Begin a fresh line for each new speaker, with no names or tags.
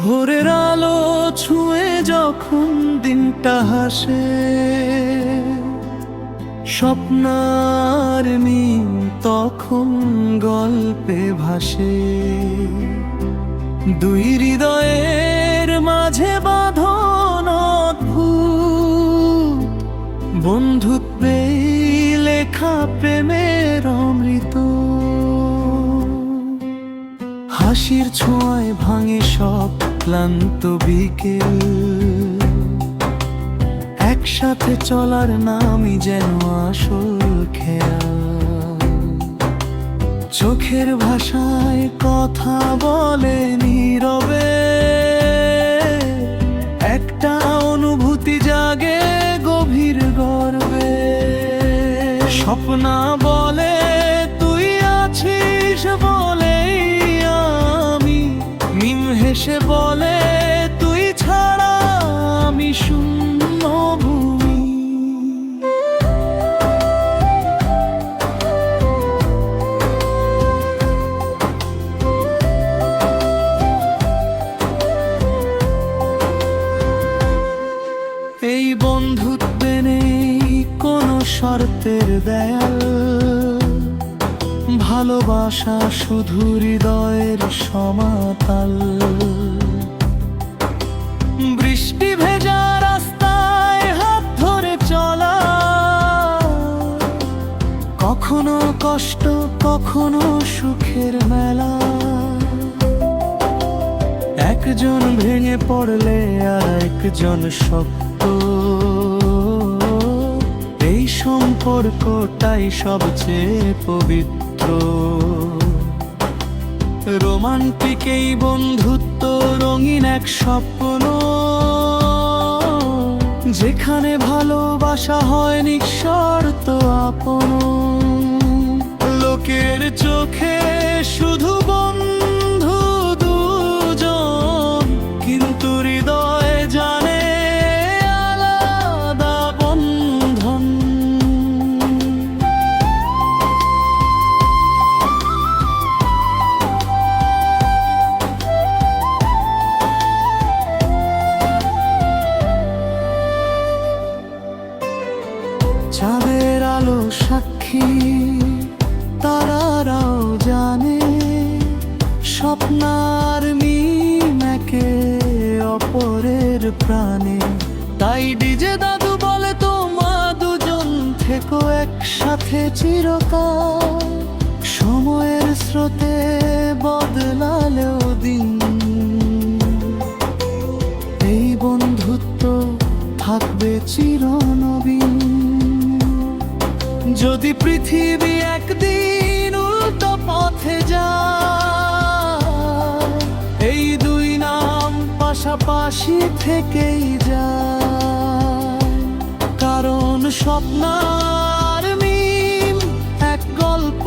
ভোরের আলো ছুঁয়ে যখন দিনটা হাসে, স্বপ্নার মিম তখন গল্পে ভাসে। দুই হৃদয়ের মাঝে বাঁধন অদ্ভুত, বন্ধুত্বে লেখা প্রেমের অমৃত। হাসির ছোঁয়ায় ভাঙে সব ক্লান্ত বিকেল, একসাথে চলার নামই যেন আসল খেয়াল। চোখের ভাষায় কথা বলে নীরবে, একটা অনুভূতি জাগে গভীর গর্বে। স্বপ্না বলে তুই আছিস বলেই আমি, মিম হেসে বলে তুই ছাড়া আমি শূন্য ভূমি। এই বন্ধুত্বে নেই কোনো শর্তের দেয়াল, ভালোবাসা শুধু হৃদয়ের সমাতাল। বৃষ্টি ভেজা রাস্তায় হাত ধরে চলা, কখনো কষ্ট কখনো সুখের মেলা। একজন ভেঙে পড়লে আর একজন শক্ত, এই সম্পর্কটাই সবচেয়ে পবিত্র। রোমান্টিক এই বন্ধুত্ব রঙিন এক স্বপ্ন, যেখানে ভালোবাসা হয় নিঃশর্ত আপন। লোকের চোখে শুধু বন্ধু দুজন, কিন্তু হৃদয়ে জানে আলাদা বন্ধন। চাঁদের আলো সাক্ষী, তারারাও জানে, স্বপ্নার মিম একে অপরের প্রাণে। তাই ডিজে দাদু বলে তোমা দুজন থেকো একসাথে চিরকাল। সময়ের স্রোতে বদলালেও দিন, এই বন্ধুত্ব থাকবে চিরনবীন। যদি পৃথিবী একদিন উল্টো পথে যায়, এই দুই নাম পাশাপাশি থেকেই যায়। কারণ স্বপ্নার মিম এক গল্প